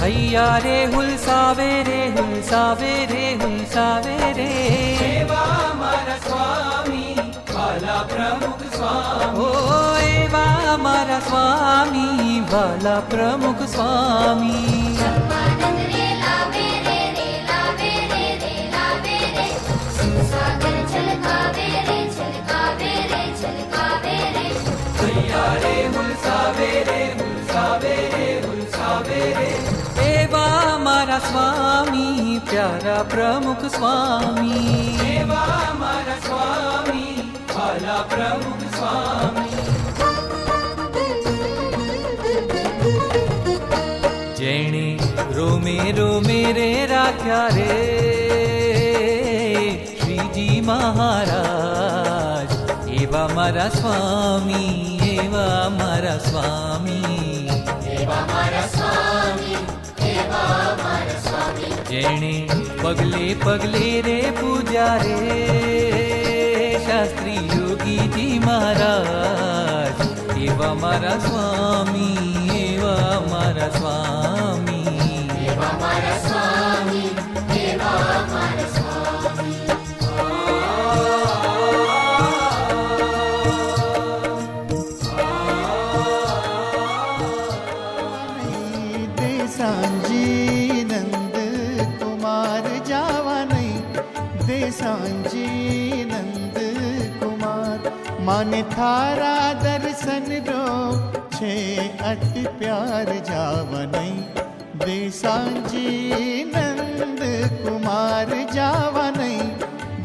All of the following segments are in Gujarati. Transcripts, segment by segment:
હૈયા રે હુલસાવે રે હુલસાવે રે હુલસાવે રે એવા મારા સ્વામી વાલા પ્રમુખ સ્વામી ઓ એવા મારા સ્વામી વાલા પ્રમુખ સ્વામી એવા મારા સ્વામી પ્યારા પ્રમુખ સ્વામી એવા મારા સ્વામી વાલા પ્રમુખ સ્વામી જેણે રોમે રોમે રે રાખ્યા રે શ્રીજી મહારાજ એવા મારા સ્વામી એવા મારા સ્વામી એવા મારા સ્વામી એવા મારા સ્વામી જેણે પગલે પગલે રે પૂજા રે શાસ્ત્રી યોગીજી મહારાજ એવા મારા સ્વામી એવા મારા સ્વામી એવા મારા સ્વામી એવા મારા સ્વામી देसांजी नंद कुमार जावा नहीं देसांजी नंद कुमार माने थारा दर्शन रो छे अति प्यार जावा नहीं देसांजी नंद कुमार जावा नहीं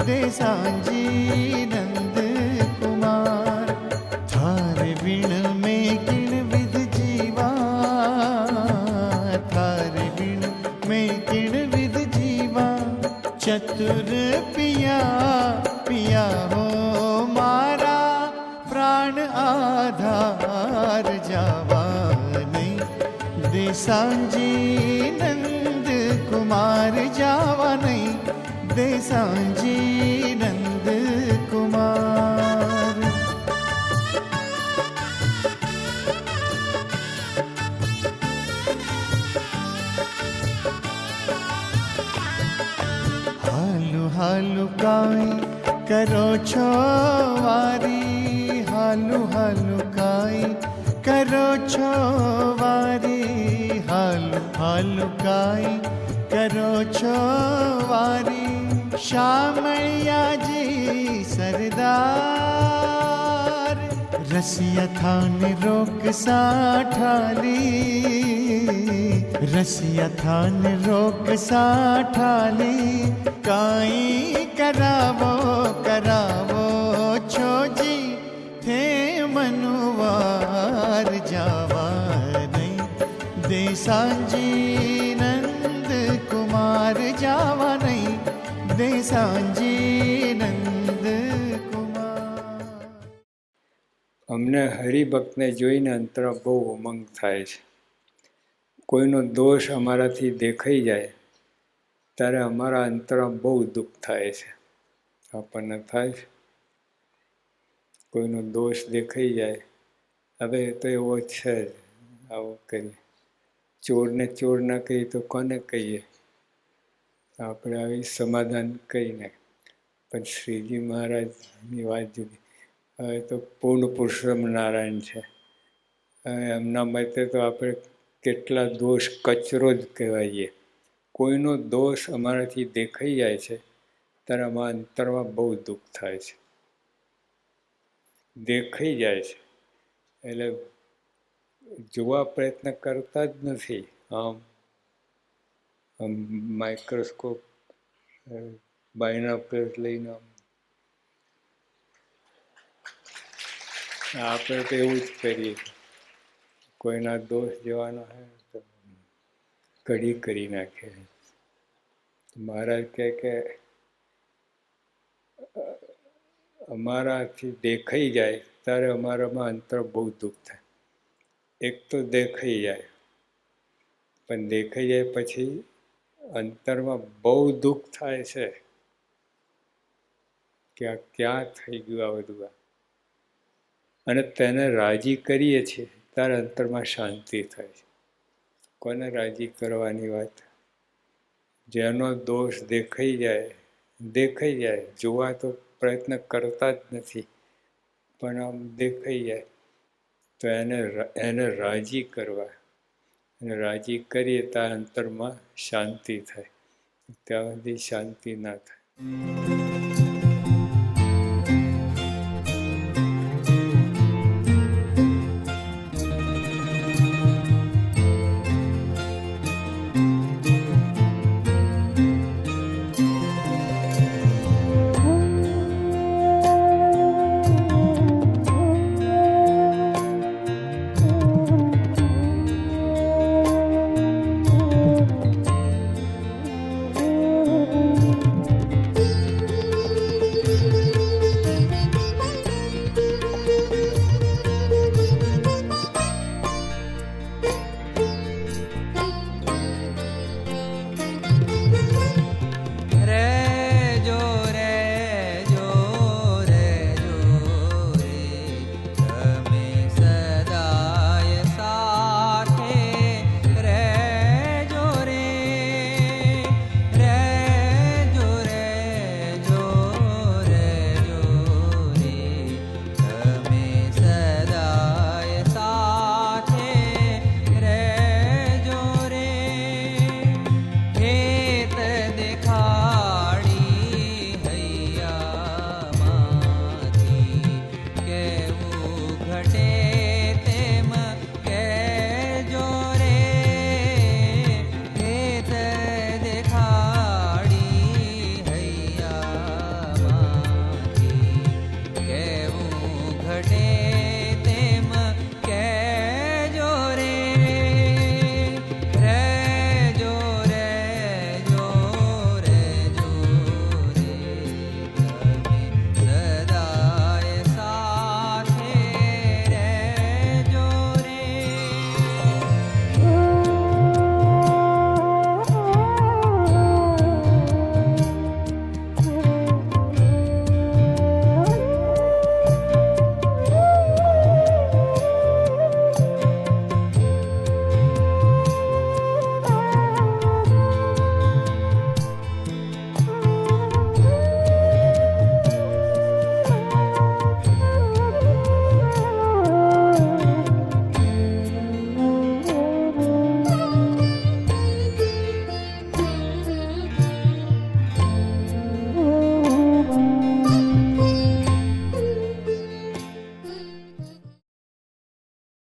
देसांजी नंद कुमार थारे विण में किण विध चतुर पिया पिया हो मारा प्राण आधार जावा नहीं देसांजी नंद कुमार जावा नहीं देसांजी नंद कुमार हालू काई करो छो वारी हालू हालू काई करो छो वारी हालू हालू काई करो छो वारी शामळिया जी सरदार रसिया थान रोक साठाली रसिया थान रोक साठाली काई करावो करावो छोजी थे मनुवार जावा नहीं देसांजी नंद कुमार जावा नहीं देसांजी नंद कुमार અમને હરિભક્તને જોઈને અંતર બહુ ઉમંગ થાય છે. કોઈનો દોષ અમારાથી દેખાઈ જાય ત્યારે અમારા અંતરમાં બહુ દુઃખ થાય છે. આપણને થાય છે કોઈનો દોષ દેખાઈ જાય, હવે તો એવો છે જ, આવું કરીએ. ચોરને ચોર ના કહીએ તો કોને કહીએ? આપણે આવી સમાધાન કહીને. પણ શ્રીજી મહારાજની વાત જુદી. હવે તો પૂર્ણ પુરુષોત્તમ નારાયણ છે. હવે એમના મતે તો આપણે કેટલા દોષ કચરો જ કહેવાઈએ. કોઈનો દોષ અમારાથી દેખાઈ જાય છે ત્યારે અમારા અંતરમાં બહુ દુઃખ થાય છે. દેખાઈ જાય છે એટલે જોવા પ્રયત્ન કરતા જ નથી. આમ માઇક્રોસ્કોપ બાયનોક્યુલર્સ લઈને આપણે તો એવું જ કરીએ. કોઈના દોષ જોવાનો હોય તો કઢી કરી નાખે. મહારાજ કહે કે અમારાથી દેખાઈ જાય ત્યારે અમારામાં અંતર બહુ દુઃખ થાય. એક તો દેખાઈ જાય, પણ દેખાઈ જાય પછી અંતરમાં બહુ દુઃખ થાય છે કે આ ક્યાં થઈ ગયું આ બધું. અને તેને રાજી કરીએ છીએ ત્યારે અંતરમાં શાંતિ થાય છે. કોને રાજી કરવાની વાત? જેનો દોષ દેખાઈ જાય, જોવા તો પ્રયત્ન કરતા જ નથી, પણ આમ દેખાઈ જાય તો એને રાજી કરવા. અને રાજી કરીએ ત્યાં અંતરમાં શાંતિ થાય, ત્યાં સુધી શાંતિ ના થાય.